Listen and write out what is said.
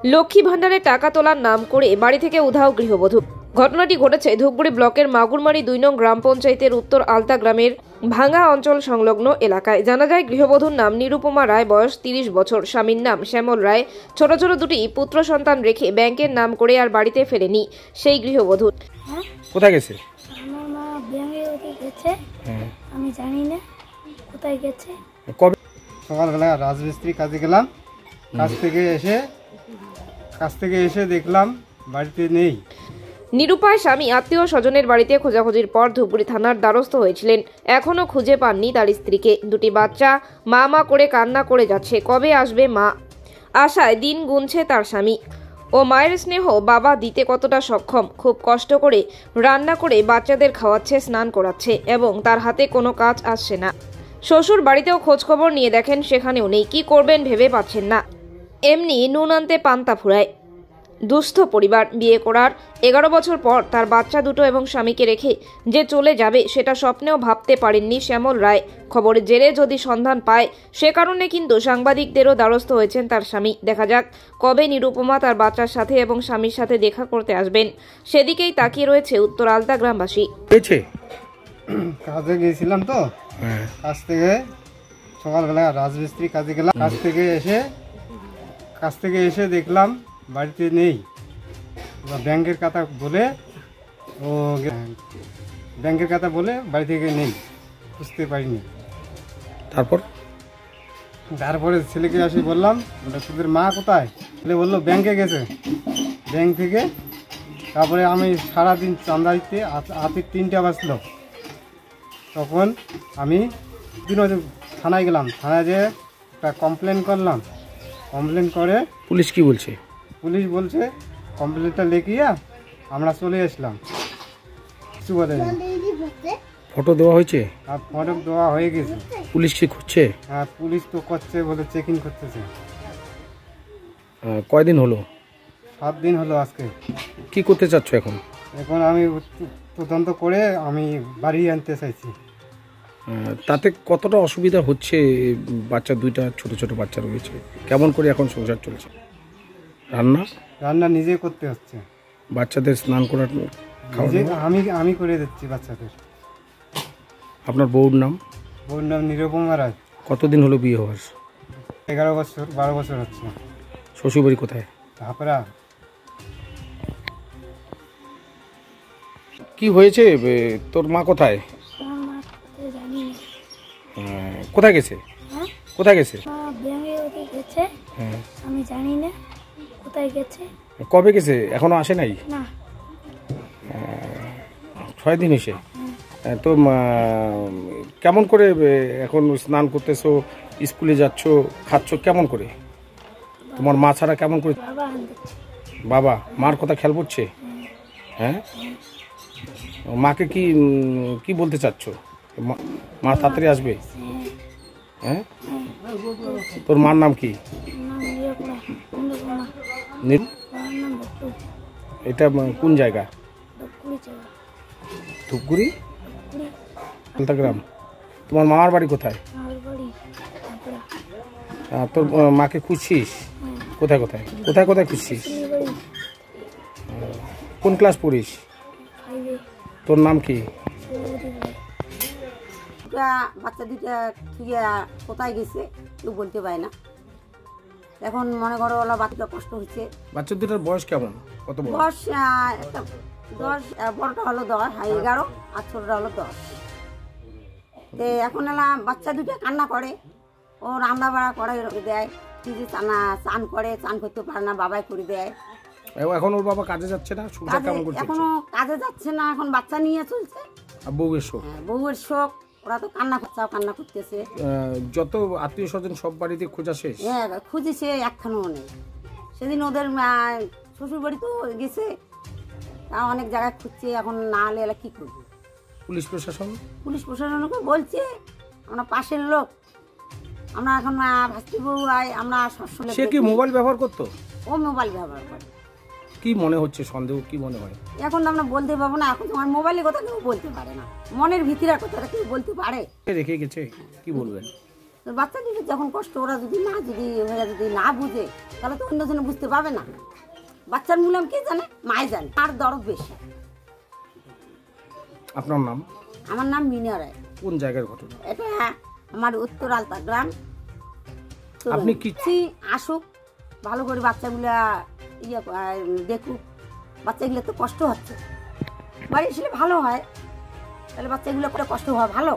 লক্ষ্মী ভান্ডারে টাকা তোলার নাম করে বাড়ি থেকে উধাও গৃহবধূ। ঘটনাটি ঘটেছে ধূপগুড়ি ব্লকের মাগুরমারি 2 নং গ্রাম পঞ্চায়েতের উত্তর আলতা গ্রামের ভাঙ্গা অঞ্চল সংলগ্ন এলাকায়। জানা যায় গৃহবধূর নাম নিরুপমা রায়, বয়স 30 বছর। স্বামীর নাম শ্যামল রায়। ছোট ছোট দুটি পুত্র সন্তান রেখে ব্যাংকের নাম করে আর বাড়িতে ফেরেনি সেই গৃহবধূ। কোথায় গেছে? আমার মা ব্যাংকে গেছে, আমি জানি না কোথায় গেছে। কবে? সকালবেলা রাজমিস্ত্রি কাজে গেলাম, কাজ থেকে এসে দেখলাম বাড়িতে নেই। নিরুপায় স্বামী আত্মীয় স্বজনের বাড়িতে খোঁজাখুঁজির পর ধূপগুড়ি থানার দ্বারস্থ হয়েছিলেন। এখনও খুঁজে পাননি তার স্ত্রীকে। দুটি বাচ্চা মা মা করে কান্না করে যাচ্ছে। কবে আসবে মা? আশায় দিন গুনছে তার স্বামী। ও মায়ের স্নেহ বাবা দিতে কতটা সক্ষম। খুব কষ্ট করে রান্না করে বাচ্চাদের খাওয়াচ্ছে, স্নান করাচ্ছে এবং তার হাতে কোনো কাজ আসছে না। শ্বশুর বাড়িতেও খোঁজখবর নিয়ে দেখেন, সেখানেও নেই। কি করবেন ভেবে পাচ্ছেন না। এমনি নুন আনতে পান্তা ফুরায়। দুস্থ পরিবার। বিয়ে করার 11 বছর পর তার বাচ্চা দুটো এবং স্বামীকে রেখে যে চলে যাবে সেটা স্বপ্নেও ভাবতে পারেননি শ্যামল রায়। খবরের জেরে যদি সন্ধান পায় সে কারণে কিন্তু সাংবাদিকদেরও দ্বারস্থ হয়েছেন তার স্বামী। দেখা যাক কবে নিরুপমা তার বাচ্চার সাথে এবং স্বামীর সাথে দেখা করতে আসবেন, সেদিকেই তাকিয়ে রয়েছে উত্তর আলতা গ্রামবাসী। কাজে গিয়েছিলাম তো, কাজ থেকে সকালবেলা রাজমিস্ত্রি কাজে গেলাম, কাজ থেকে এসে দেখলাম বাড়িতে নেই। ব্যাংকের কথা বলে বাড়ি থেকে নেই, বুঝতে পারিনি। তারপরে ছেলেকে আসি বললাম, তোদের মা কোথায়? ছেলে বললো ব্যাংকে গেছে। ব্যাংক থেকে তারপরে আমি সারাদিন চাঁদা দিতে হাতে 3টা বাজলো। তখন আমি থানায় গেলাম, থানায় যেয়ে একটা কমপ্লেন করলাম। কমপ্লেন করে পুলিশ কি বলছে? পুলিশ বলছে কমপ্লেনটা লিখিয়ে আমরা চলে আসলাম। কিছু বলে ফটো দেওয়া হয়েছে? আর ফটো দেওয়া হয়ে গেছে। পুলিশ কি করছে? হ্যাঁ, পুলিশ তো করছে, বলে চেকিং করতেছে। কয়দিন হলো? 7 দিন হলো আজকে। কি করতে চাচ্ছ এখন? এখন আমি তদন্ত করে আমি বাড়ি আনতে চাইছি। তাতে কতটা অসুবিধা হচ্ছে? বাচ্চা দুইটা ছোট ছোট বাচ্চা রয়েছে, কেমন করে এখন সংসার চলছে? রান্না নিজে করতে হচ্ছে। বাচ্চাদের স্নান করার আমি করে দিচ্ছি বাচ্চাদের। আপনার বউর নাম? বউর নাম নিরুপমা রায়। কতদিন হলো বিয়ে হওয়ার? 12 বছর হচ্ছে। শ্বশুরবাড়ি কোথায়? ধাপড়া। কি হয়েছে? তোর মা কোথায়? আমার মা কোথায় জানি না। কোথায় গেছে? কোথায় গেছে? মা ব্যাংকে গেছে, আমি জানি না কোথায় গেছে। কবে গেছে? এখনো আসে নাই? না। 6 দিন হয়েছে। তো কেমন করে এখন স্নান করতেছো, স্কুলে যাচ্ছ, খাচ্ছ কেমন করে? তোমার মা ছাড়া কেমন করে? বাবা মার কথা খেয়াল পড়ছে? হ্যাঁ, মাকে কি বলতে চাচ্ছ? মা তাড়াতাড়ি আসবে? হ্যাঁ, তোর মার নাম কি? এটা কোন জায়গা? ধূপগুড়ি আলতা গ্রাম। তোমার মামার বাড়ি কোথায়? তোর মাকে খুঁজছিস? কোথায় কোথায় কোথায় কোথায় খুঁজছিস? কোন ক্লাস পড়িস? তোর নাম কি? বাচ্চা দুইটা থুইয়া কোথায় গেছে কেউ বলতে পারে না। এখন মনে করো ওলা বাচ্চা কষ্ট হচ্ছে। বাচ্চা দুটার বয়স কেমন? কত বড়? বয়স একটা 10, বড়টা হলো 10, 11, আর ছোটটা হলো 10। এখন এলা বাচ্চা দুটো কান্না করে, ও রান্না বাড়া করে দেয়, কিছু চান করে, চান করতে পারে না, বাবাই করে দেয়। এখন ওর বাবা কাজে যাচ্ছে না? এখনো কাজে যাচ্ছে না, এখন বাচ্চা নিয়ে চলছে। বউয়ের শোক? বউয়ের শোক। ওরা তো কান্না করতেছে। যত আত্মীয় স্বজন সব বাড়িতে খোঁজা শেষ? হ্যাঁ, খুঁজেছে, একখানেও নেই। সেদিন ওদের শ্বশুর বাড়ি তো গেছে, তা অনেক জায়গায় খুঁজছে, এখন না হলে এলা কি করবে? পুলিশ প্রশাসনকে বলছে, আমরা পাশের লোক, আমরা এখন ভাস্তি বউ আমরা সবসময়। সে কি মোবাইল ব্যবহার করতো? ও মোবাইল ব্যবহার করে। কি মনে হচ্ছে, সন্দেহ কি মনে হয়? এখন তো আমরা বলতে পারবো না, এখন তোমার মোবাইলের কথা কেউ বলতে পারে না, মনের ভিতরের কথাটা কেউ বলতে পারে? রেখে গেছে, কি বলবেন? তো বাচ্চাটিকে যখন কষ্ট ওরা যদি না বুঝে তাহলে তো অন্যজনে বুঝতে পারবে না। বাচ্চার মূল্যায়ন কে জানে? মায় জানে। আর দরদ বেশি। আপনার নাম? আমার নাম মিনা রায়। কোন জায়গার ঘটনা? এটা আমার উত্তর আলতা গ্রাম। আপনি কি আসুক ভালো করে বাচ্চাগুলা দেখুক, বাচ্চাগুলো তো কষ্ট হচ্ছে, বাড়ি আসলে ভালো হয়, তাহলে বাচ্চাগুলো করে কষ্ট হওয়া ভালো।